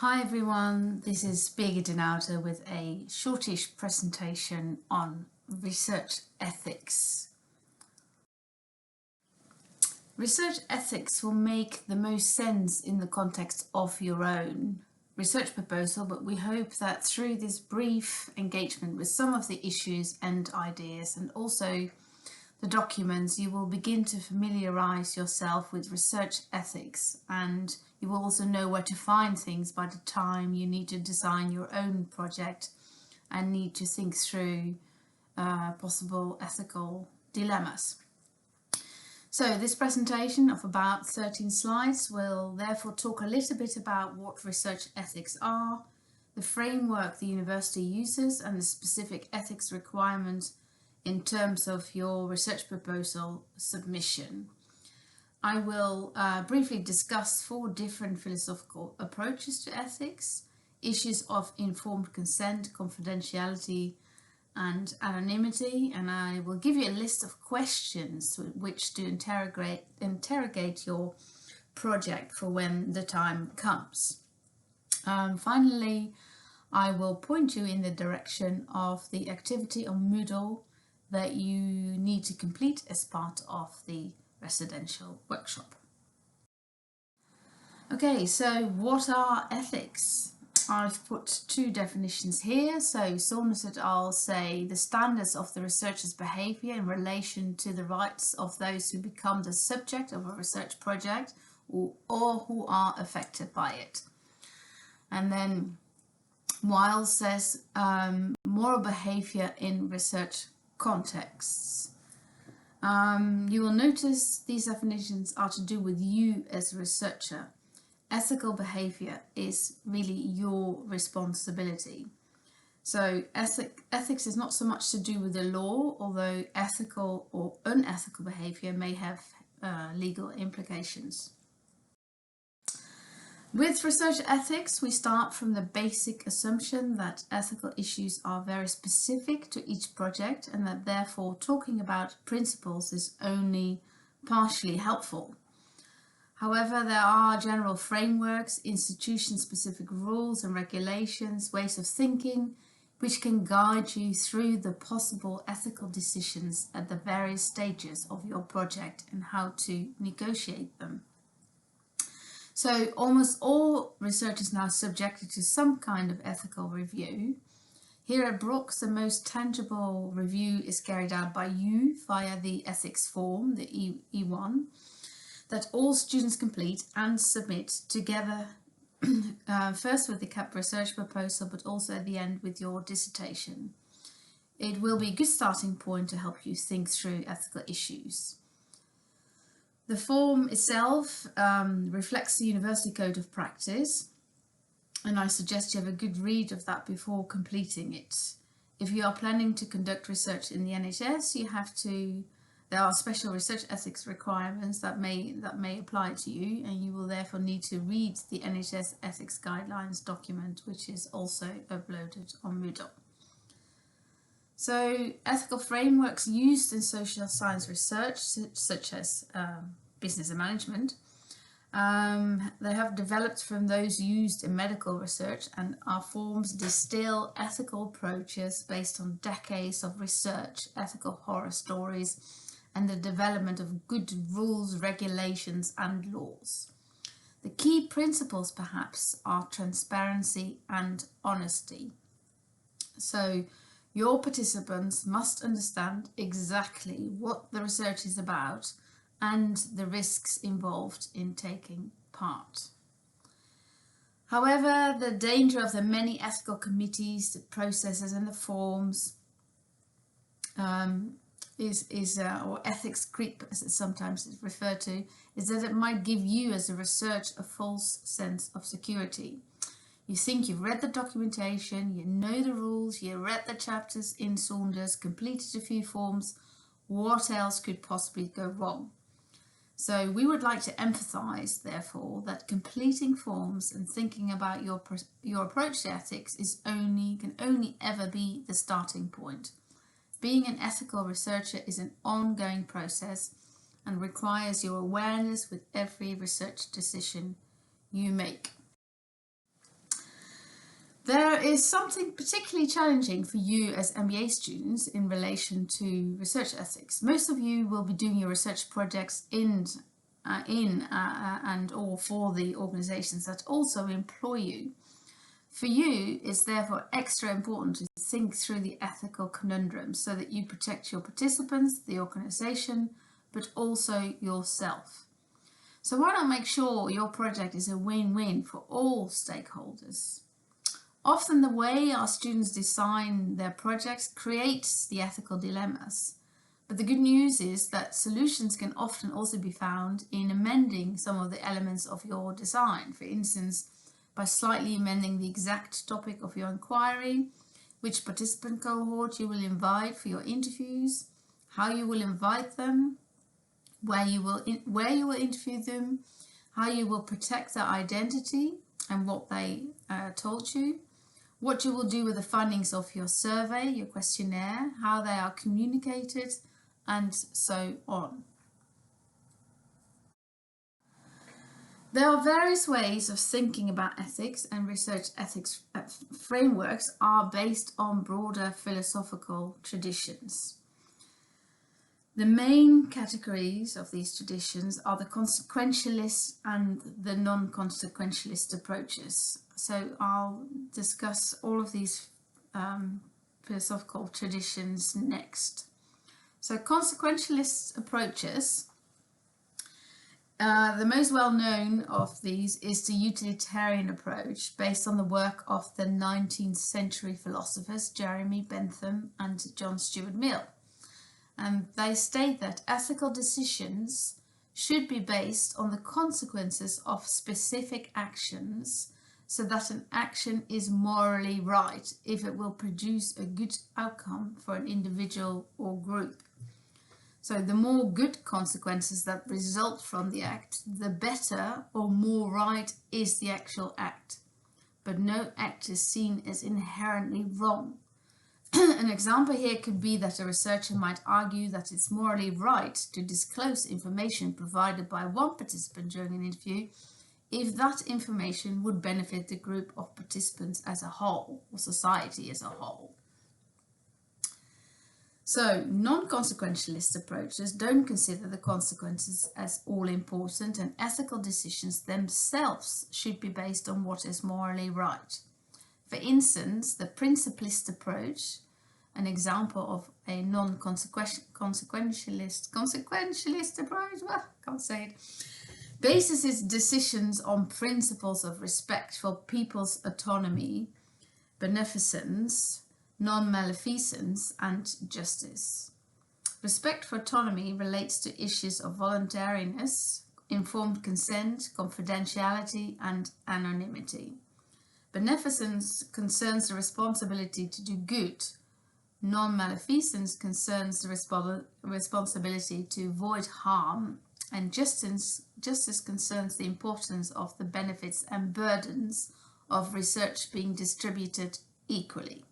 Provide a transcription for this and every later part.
Hi everyone, this is Birgit Denauter with a shortish presentation on research ethics. Research ethics will make the most sense in the context of your own research proposal, but we hope that through this brief engagement with some of the issues and ideas and also the documents, you will begin to familiarize yourself with research ethics, and you will also know where to find things by the time you need to design your own project and need to think through possible ethical dilemmas. So this presentation of about 13 slides will therefore talk a little bit about what research ethics are, the framework the university uses and the specific ethics requirements in terms of your research proposal submission. I will briefly discuss 4 different philosophical approaches to ethics, issues of informed consent, confidentiality and anonymity, and I will give you a list of questions with which to interrogate your project for when the time comes. Finally, I will point you in the direction of the activity on Moodle that you need to complete as part of the residential workshop. Okay, so what are ethics? I've put 2 definitions here. So Saunders et al. Say the standards of the researcher's behaviour in relation to the rights of those who become the subject of a research project or who are affected by it. And then Wiles says moral behaviour in research contexts. You will notice these definitions are to do with you as a researcher. Ethical behavior is really your responsibility. So ethics is not so much to do with the law, although ethical or unethical behavior may have legal implications. With research ethics, we start from the basic assumption that ethical issues are very specific to each project and that therefore talking about principles is only partially helpful. However, there are general frameworks, institution-specific rules and regulations, ways of thinking, which can guide you through the possible ethical decisions at the various stages of your project and how to negotiate them. So almost all research is now subjected to some kind of ethical review. Here at Brookes, the most tangible review is carried out by you via the ethics form, the E1, that all students complete and submit together, first with the research proposal, but also at the end with your dissertation. It will be a good starting point to help you think through ethical issues. The form itself reflects the University Code of Practice, and I suggest you have a good read of that before completing it. If you are planning to conduct research in the NHS, there are special research ethics requirements that may apply to you, and you will therefore need to read the NHS Ethics Guidelines document, which is also uploaded on Moodle. So ethical frameworks used in social science research, such as business and management, they have developed from those used in medical research and are forms distill ethical approaches based on decades of research, ethical horror stories, and the development of good rules, regulations and laws. The key principles perhaps are transparency and honesty. So your participants must understand exactly what the research is about and the risks involved in taking part. However, the danger of the many ethical committees, the processes and the forms or ethics creep, as it sometimes is referred to, is that it might give you as a researcher a false sense of security. You think you've read the documentation, you know the rules, you read the chapters in Saunders, completed a few forms. What else could possibly go wrong? So we would like to emphasize, therefore, that completing forms and thinking about your approach to ethics can only ever be the starting point. Being an ethical researcher is an ongoing process and requires your awareness with every research decision you make. There is something particularly challenging for you as MBA students in relation to research ethics. Most of you will be doing your research projects in and or for the organizations that also employ you. For you, it's therefore extra important to think through the ethical conundrums so that you protect your participants, the organization, but also yourself. So why not make sure your project is a win-win for all stakeholders? Often the way our students design their projects creates the ethical dilemmas. But the good news is that solutions can often also be found in amending some of the elements of your design. For instance, by slightly amending the exact topic of your inquiry, which participant cohort you will invite for your interviews, how you will invite them, where you will interview them, how you will protect their identity and what they told you, what you will do with the findings of your survey, your questionnaire, how they are communicated, and so on. There are various ways of thinking about ethics, and research ethics frameworks are based on broader philosophical traditions. The main categories of these traditions are the consequentialist and the non-consequentialist approaches. So I'll discuss all of these philosophical traditions next. So consequentialist approaches, the most well-known of these is the utilitarian approach, based on the work of the 19th century philosophers Jeremy Bentham and John Stuart Mill. And they state that ethical decisions should be based on the consequences of specific actions, so that an action is morally right if it will produce a good outcome for an individual or group. So the more good consequences that result from the act, the better or more right is the actual act. But no act is seen as inherently wrong. An example here could be that a researcher might argue that it's morally right to disclose information provided by one participant during an interview if that information would benefit the group of participants as a whole, or society as a whole. So, non-consequentialist approaches don't consider the consequences as all important, and ethical decisions themselves should be based on what is morally right. For instance, the principlist approach, an example of a non-consequentialist approach, well, I can't say it, bases its decisions on principles of respect for people's autonomy, beneficence, non-maleficence, and justice. Respect for autonomy relates to issues of voluntariness, informed consent, confidentiality, and anonymity. Beneficence concerns the responsibility to do good. Non-maleficence concerns the responsibility to avoid harm, and justice concerns the importance of the benefits and burdens of research being distributed equally.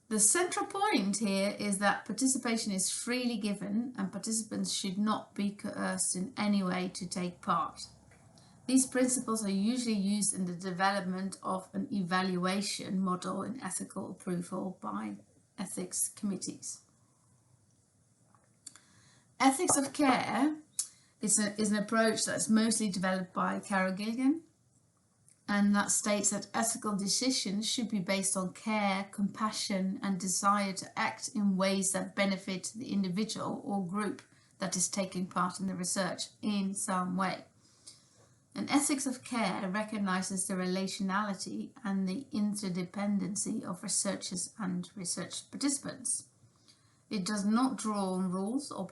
The central point here is that participation is freely given and participants should not be coerced in any way to take part. These principles are usually used in the development of an evaluation model in ethical approval by ethics committees. Ethics of care is an approach that's mostly developed by Carol Gilligan, and that states that ethical decisions should be based on care, compassion, and desire to act in ways that benefit the individual or group that is taking part in the research in some way. And ethics of care recognizes the relationality and the interdependency of researchers and research participants. It does not draw on rules or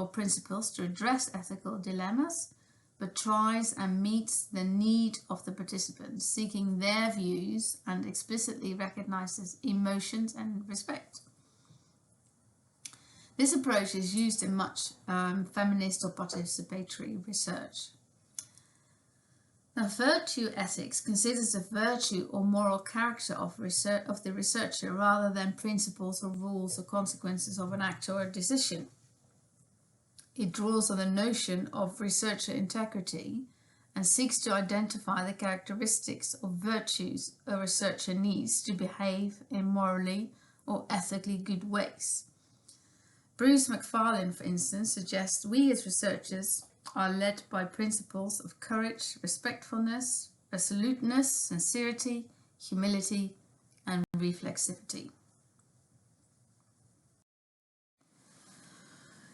principles to address ethical dilemmas, but tries and meets the need of the participants, seeking their views, and explicitly recognizes emotions and respect. This approach is used in much feminist or participatory research. Now, virtue ethics considers the virtue or moral character of the researcher rather than principles or rules or consequences of an act or a decision. It draws on the notion of researcher integrity and seeks to identify the characteristics or virtues a researcher needs to behave in morally or ethically good ways. Bruce McFarlane, for instance, suggests we as researchers are led by principles of courage, respectfulness, resoluteness, sincerity, humility, and reflexivity.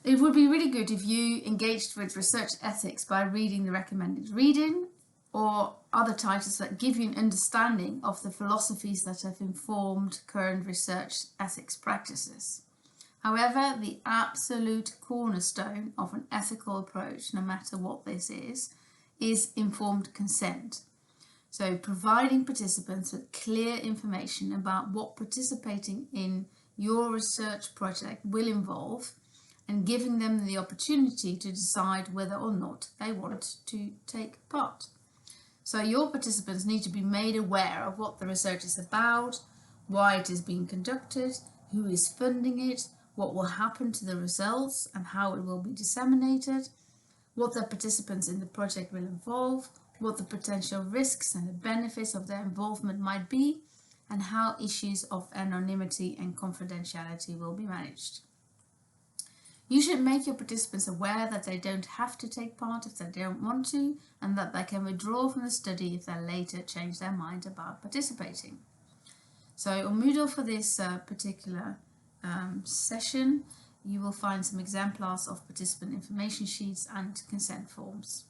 It would be really good if you engaged with research ethics by reading the recommended reading or other titles that give you an understanding of the philosophies that have informed current research ethics practices. However, the absolute cornerstone of an ethical approach, no matter what this is informed consent. So providing participants with clear information about what participating in your research project will involve, and giving them the opportunity to decide whether or not they want to take part. So your participants need to be made aware of what the research is about, why it is being conducted, who is funding it, what will happen to the results and how it will be disseminated, what the participants in the project will involve, what the potential risks and the benefits of their involvement might be, and how issues of anonymity and confidentiality will be managed. You should make your participants aware that they don't have to take part if they don't want to, and that they can withdraw from the study if they later change their mind about participating. So on Moodle, for this particular session, you will find some exemplars of participant information sheets and consent forms.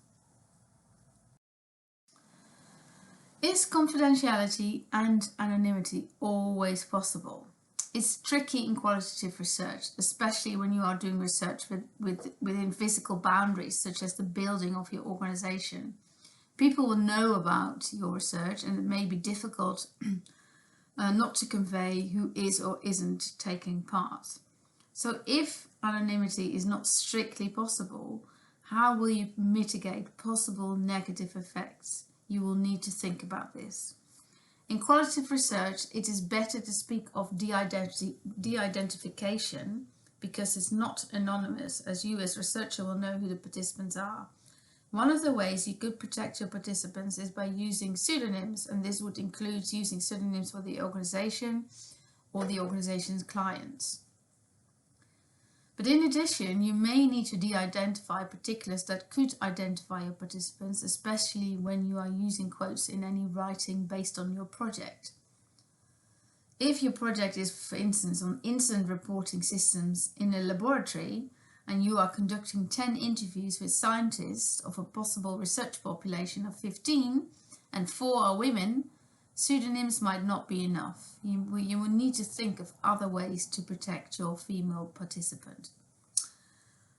Is confidentiality and anonymity always possible? It's tricky in qualitative research, especially when you are doing research within physical boundaries, such as the building of your organization. People will know about your research, and it may be difficult not to convey who is or isn't taking part. So if anonymity is not strictly possible, how will you mitigate possible negative effects? You will need to think about this. In qualitative research, it is better to speak of de-identification because it's not anonymous, as you as researcher will know who the participants are. One of the ways you could protect your participants is by using pseudonyms, and this would include using pseudonyms for the organization or the organization's clients. But in addition, you may need to de-identify particulars that could identify your participants, especially when you are using quotes in any writing based on your project. If your project is, for instance, on incident reporting systems in a laboratory, and you are conducting 10 interviews with scientists of a possible research population of 15, and 4 are women, pseudonyms might not be enough. You will need to think of other ways to protect your female participant.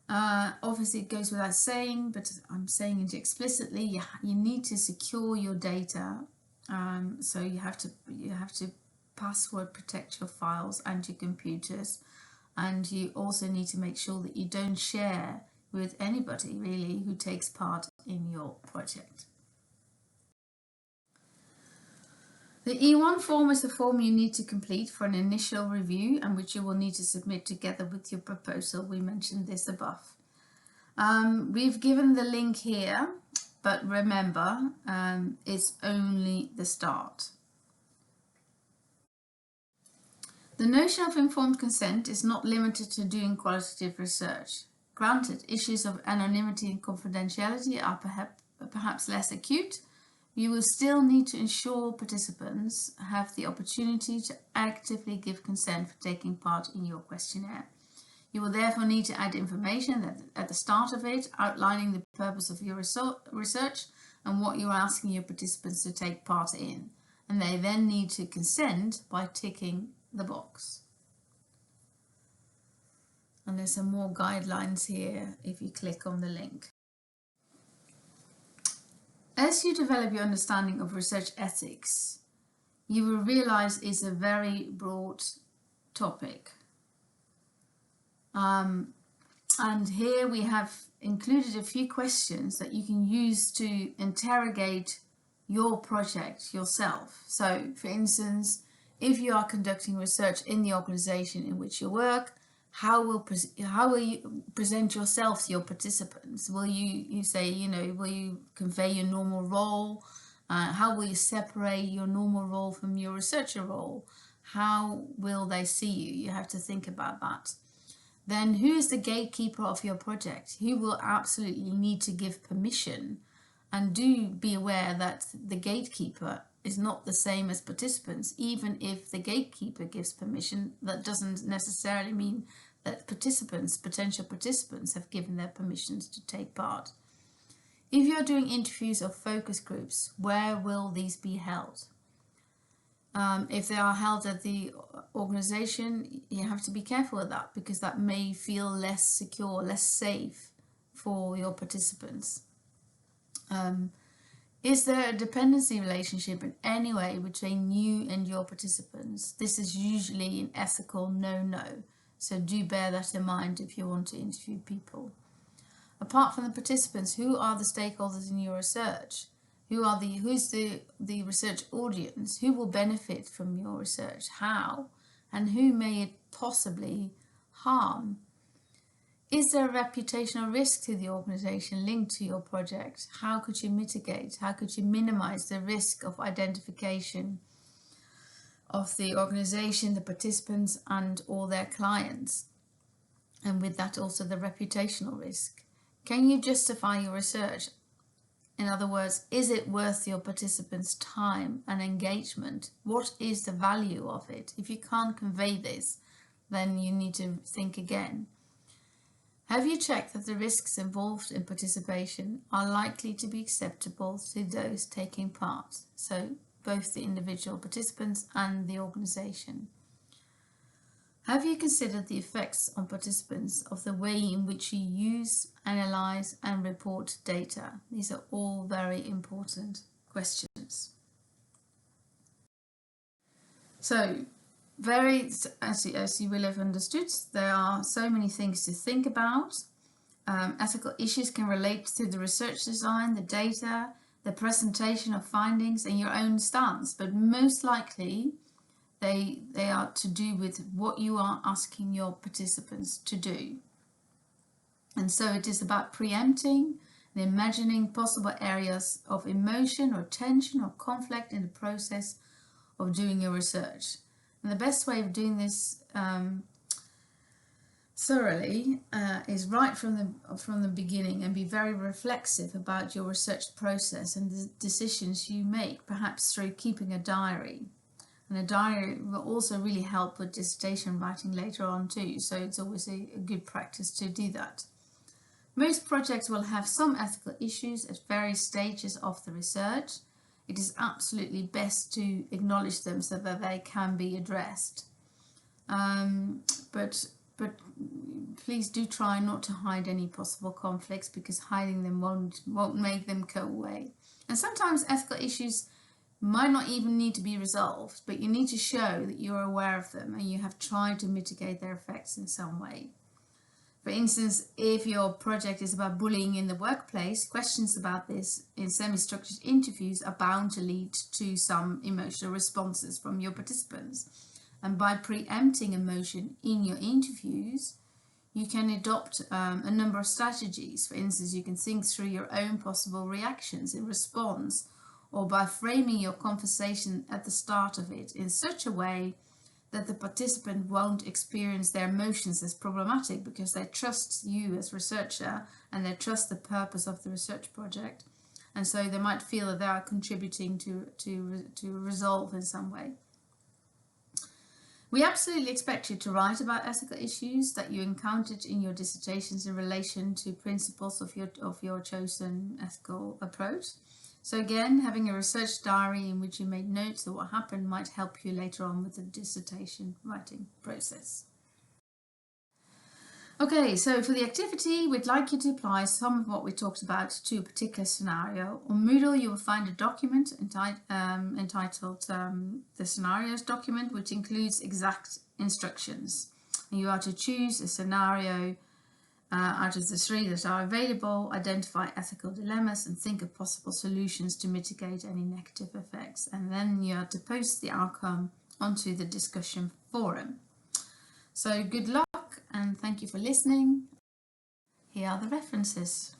Obviously it goes without saying, but I'm saying it explicitly, you need to secure your data, so you have to password protect your files and your computers, and you also need to make sure that you don't share with anybody really who takes part in your project. The E1 form is the form you need to complete for an initial review, and which you will need to submit together with your proposal. We mentioned this above. We've given the link here, but remember, it's only the start. The notion of informed consent is not limited to doing qualitative research. Granted, issues of anonymity and confidentiality are perhaps less acute. You will still need to ensure participants have the opportunity to actively give consent for taking part in your questionnaire. You will therefore need to add information at the start of it, outlining the purpose of your research and what you are asking your participants to take part in. And they then need to consent by ticking the box. And there's some more guidelines here if you click on the link. As you develop your understanding of research ethics, you will realize it's a very broad topic. And here we have included a few questions that you can use to interrogate your project yourself. So, for instance, if you are conducting research in the organization in which you work, how will you present yourself to your participants? Will you say, will you convey your normal role? How will you separate your normal role from your researcher role? How will they see you? You have to think about that. Then who is the gatekeeper of your project? Who will absolutely need to give permission? And do be aware that the gatekeeper is not the same as participants. Even if the gatekeeper gives permission, that doesn't necessarily mean that potential participants have given their permissions to take part. If you're doing interviews or focus groups, where will these be held? If they are held at the organization, you have to be careful with that, because that may feel less secure, less safe for your participants. Is there a dependency relationship in any way between you and your participants? This is usually an ethical no-no, so do bear that in mind if you want to interview people. Apart from the participants, who are the stakeholders in your research? Who's the research audience? Who will benefit from your research? How? And who may it possibly harm? Is there a reputational risk to the organization linked to your project? How could you mitigate? How could you minimize the risk of identification of the organization, the participants, and all their clients? And with that also the reputational risk. Can you justify your research? In other words, is it worth your participants' time and engagement? What is the value of it? If you can't convey this, then you need to think again. Have you checked that the risks involved in participation are likely to be acceptable to those taking part? So both the individual participants and the organization. Have you considered the effects on participants of the way in which you use, analyze, and report data? These are all very important questions. So, as you will have understood, there are so many things to think about. Ethical issues can relate to the research design, the data, the presentation of findings, and your own stance, but most likely they are to do with what you are asking your participants to do. And so it is about preempting and imagining possible areas of emotion or tension or conflict in the process of doing your research. And the best way of doing this thoroughly is right from the beginning, and be very reflexive about your research process and the decisions you make, perhaps through keeping a diary. And a diary will also really help with dissertation writing later on too, so it's always a good practice to do that. Most projects will have some ethical issues at various stages of the research. It is absolutely best to acknowledge them so that they can be addressed. But please do try not to hide any possible conflicts, because hiding them won't make them go away. And sometimes ethical issues might not even need to be resolved, but you need to show that you're aware of them and you have tried to mitigate their effects in some way. For instance, if your project is about bullying in the workplace, questions about this in semi-structured interviews are bound to lead to some emotional responses from your participants. And by preempting emotion in your interviews, you can adopt a number of strategies. For instance, you can think through your own possible reactions in response, or by framing your conversation at the start of it in such a way that the participant won't experience their emotions as problematic, because they trust you as researcher and they trust the purpose of the research project, and so they might feel that they are contributing to resolve in some way. We absolutely expect you to write about ethical issues that you encountered in your dissertations in relation to principles of your chosen ethical approach. So again, having a research diary in which you made notes of what happened might help you later on with the dissertation writing process. Okay, so for the activity, we'd like you to apply some of what we talked about to a particular scenario. On Moodle, you will find a document entitled the Scenarios document, which includes exact instructions. And you are to choose a scenario out of the 3 that are available, identify ethical dilemmas, and think of possible solutions to mitigate any negative effects. And then you are to post the outcome onto the discussion forum. So good luck and thank you for listening. Here are the references.